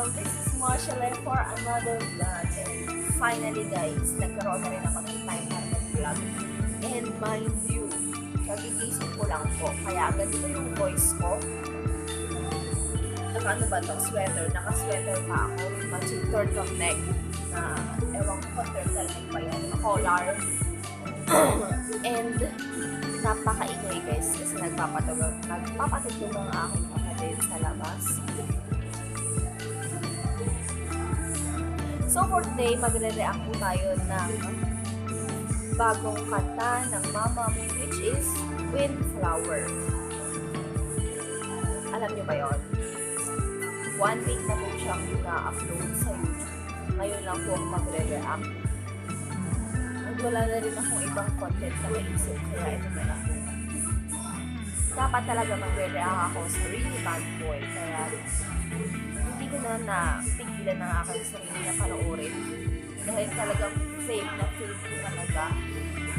This is Marshall for another vlog. And finally guys, nagkaroon na rin ako ng time para mag-vlog. And mind you, kagigising ko lang po. Kaya ganito yung voice ko. Ano ba ito? Sweater. Naka-sweater pa ako. Matching turtleneck na ewan ko turtleneck pa yan. Collar. And napakaingay guys kasi nagpapatugtog ang aking kapatid sa labas. So for today, magre-react po tayo ng bagong kanta ng Mama Mo, which is Windflower. Alam niyo ba yun? 1 week na po siyang na-upload sa YouTube. Ngayon lang po ako magre-react. At wala na rin akong ibang content na naisip, kaya ito na lang. Dapat talaga magre-react ako sa Really Bad Boy, kaya hindi ko na pigilan ng aking sarili na panoorin. Dahil talagang fake na fake ko talaga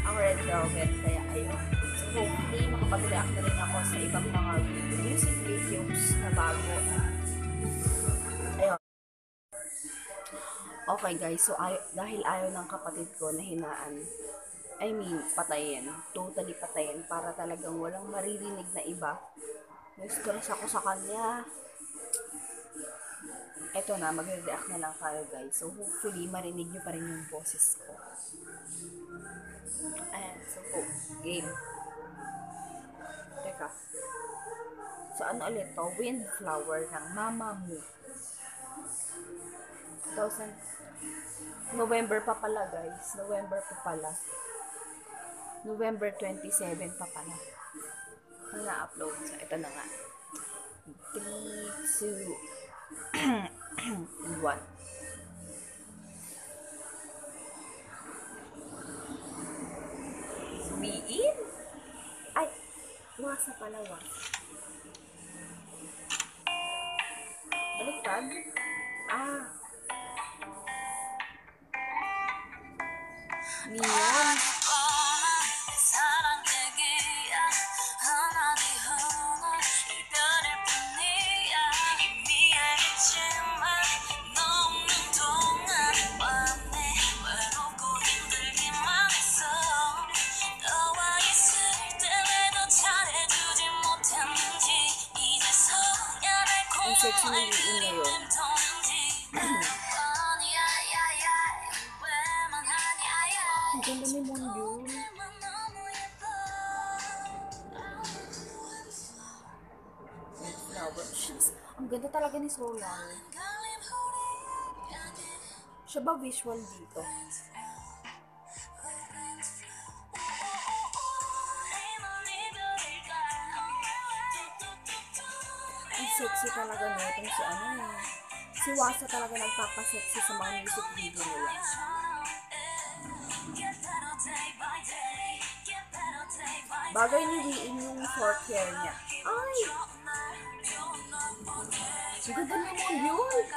ang Red Velvet, kaya ayun. So hopefully makapag-react na rin ako sa ibang mga music videos na bago. Ayun. Okay guys, so dahil ayaw ng kapatid ko na hinaan, patayin, totally patayin, para talagang walang maririnig na iba. Na-stress ako sa kanya. Eto na, magre-react na lang tayo guys. So hopefully marinig nyo pa rin yung boses ko. Ayan, so game. Teka. So ano ulit to? Windflower ng Mama Mo. 2000 November pa pala guys. November pa pala. November 27 pa pala. Na-upload. So ito na nga. 3, 2, 1. Sumiin? Ay! Wasa pala, wasa. Baliktad? Ah! Neon. Ang sexy na yung ngayon. Ang ganda ni Mondial. Ang ganda talaga ni Solar. Siya ba visual dito? Ang sexy talaga nitong si si Wasa talaga nagpapasexy sa mga music video nila. Bagay ni Wiin yung short hair niya. Ay! Ang ganda naman yun!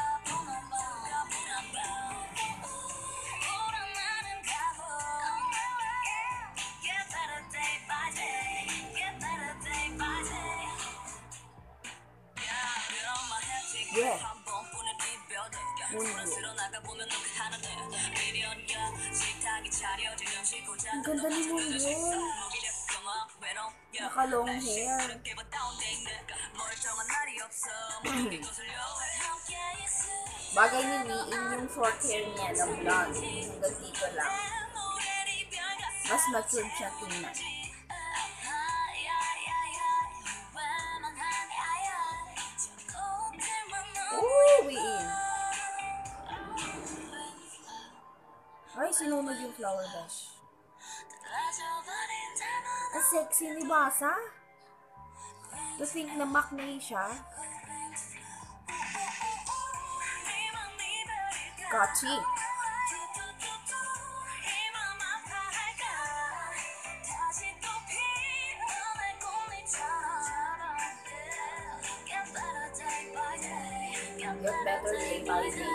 Yeah. Ang ganda ni Mondial. Naka-long hair. Bagay ni Wiin yung short hair niya na blonde. Hanggang dito lang. Mas mature siya tingnan. Ay, sinunod yung flower dash. Ang sexy ni Wasa. To think na maknay siya. Kachi. Get better day by day.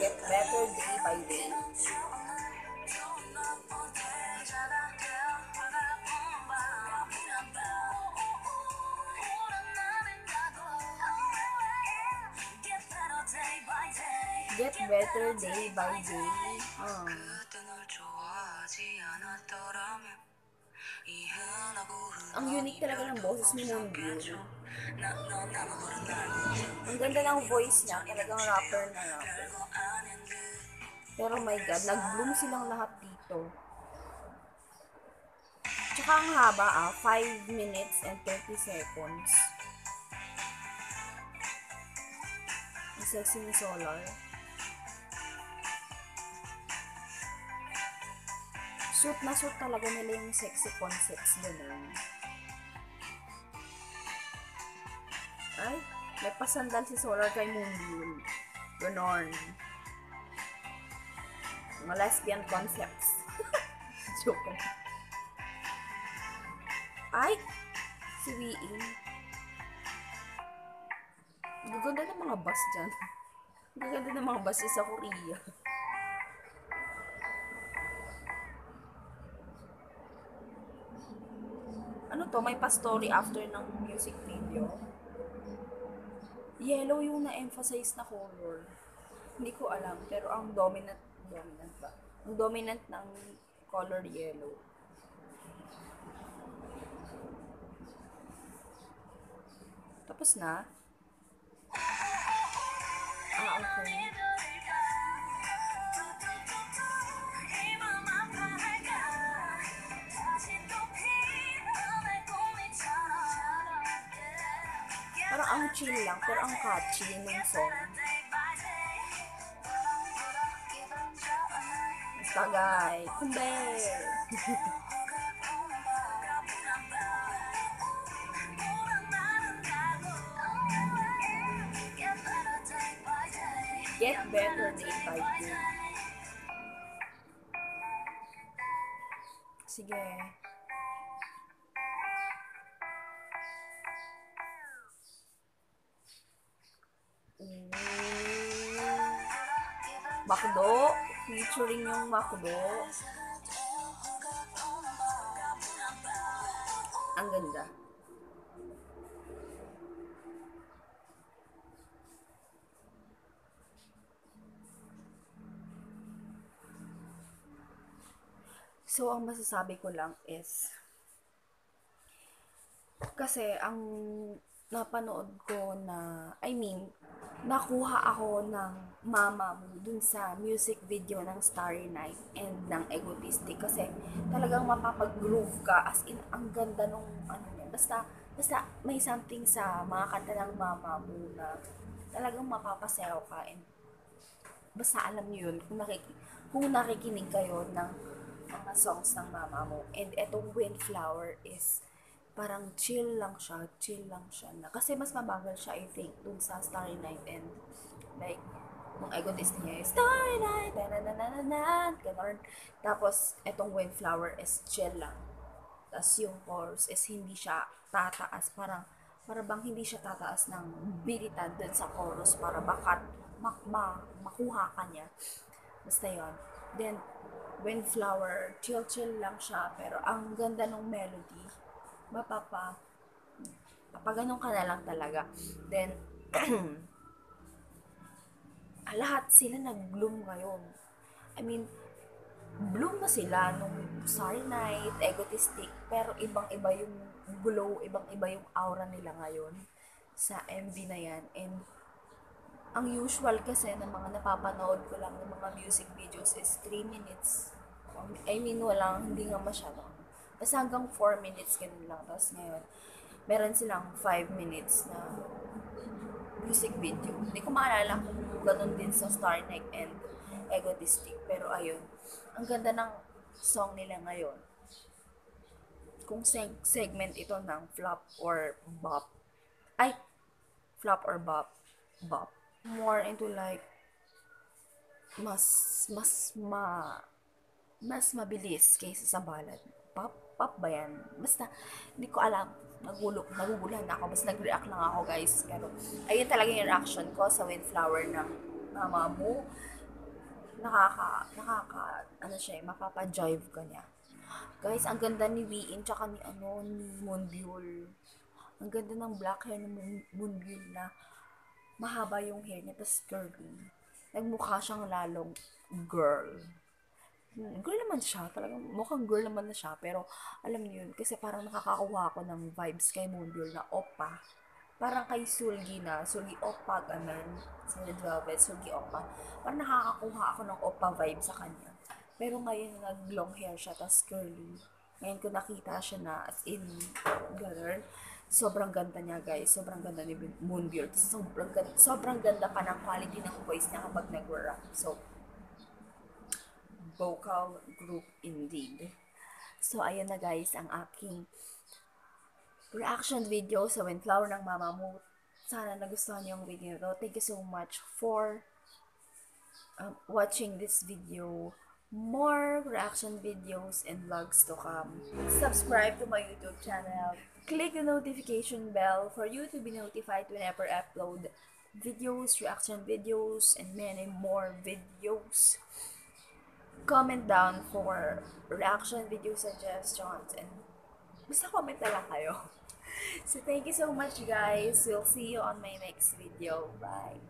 Get better day by day. Get better day by day. Oh. Ang unique talaga ng boses ni Moonbyul. Ang ganda ng voice niya, talagang rapper na rapper. Pero my God, nag-bloom silang lahat dito. Tsaka ang haba 5 minutes and 30 seconds. Ang sexy ni Solar. Suit na suit talaga nila yung sexy concepts ganun. Ay, may pasandal si Solar kay Moonbyul. Ganon. Mga lesbian concepts. Joke. Ay, si Wiin. Gaganda ng mga bus dyan. Gaganda ng mga bus sa Korea. Ano to? May pa-story after ng music video. Yellow yung na-emphasize na color. Hindi ko alam, pero ang dominant ba? Ang dominant ng color yellow. Tapos na? Okay. Parang ang chill lang, pero ang catchy ng song. Tagay, kumbe! Get better day by day. Sige. Makdo, featuring yung Makdo. Ang ganda. So, ang masasabi ko lang is, kasi ang napanood ko na, nakuha ako ng mama mo dun sa music video ng Starry Night and ng Egotistic kasi talagang mapapag-groove ka as in ang ganda nung ano niya. Basta may something sa mga kanta ng mama mo na talagang mapapasayaw ka and basta alam niyo yun kung nakikinig kayo ng mga songs ng mama mo. And etong Windflower is parang chill lang siya na. Kasi mas mabagal siya, I think, dun sa Starry Night and like, nung Egotist niya is Starry Night, ganon. Tapos, etong Windflower is chill lang. Tapos yung chorus is hindi siya tataas, para bang hindi siya tataas ng bilitan dun sa chorus para baka makuha ka niya. Basta yun. Then, Windflower, chill lang siya, pero ang ganda ng melody. Papaganon ka na lang talaga. Then, lahat sila nag-bloom ngayon. Bloom na sila nung Starry Night, Egotistic, pero ibang-iba yung glow, ibang-iba yung aura nila ngayon sa MV na yan. And, ang usual kasi ng mga napapanood ko lang ng mga music videos is 3 minutes. Hindi nga masyado. Basta hanggang 4 minutes, ganun lang. Tapos ngayon, meron silang 5 minutes na music video. Hindi ko maalala kung ganun din sa Star Night and Egotistic. Pero ayun, ang ganda ng song nila ngayon. Kung segment ito ng flop or bop. Flop or bop. More into like, mas mabilis kaysa sa ballad. Pop ba yan? Basta, hindi ko alam. Naguguluhan ako. Basta nag-react lang ako, guys. Pero, ayun talaga yung reaction ko sa Windflower ng mama mo. Mapapa-jive ka niya. Guys, ang ganda ni Wiin, tsaka ni Moonbyul. Ang ganda ng black hair ni Moonbyul na mahaba yung hair niya, tapos curly. nagmukha siyang lalong girl. Girl naman siya, talagang mukhang girl naman na siya, pero alam niyo yun, kasi parang nakakakuha ako ng vibes kay Moonbird na oppa. Parang kay Sulgi na, Sulgi oppa, ganun, sa Red Velvet, Sulgi oppa. Parang nakakakuha ako ng oppa vibe sa kanya. Pero ngayon, nag-long hair siya, tas curly. Ngayon ko nakita siya na, as in, ganun. Sobrang ganda niya, guys. Sobrang ganda ni Moonbird. Sobrang ganda pa ng quality ng voice niya kapag nag-rap. So, vocal group indeed. So, ayun na guys, ang aking reaction video sa Windflower ng Mama Mo. Sana nagustuhan niyo yung video to. Thank you so much for watching this video. More reaction videos and vlogs to come. Subscribe to my YouTube channel. Click the notification bell for you to be notified whenever I upload videos, reaction videos, and many more videos. Comment down for reaction video suggestions and basta comment na lang kayo. So thank you so much guys. We'll see you on my next video. Bye.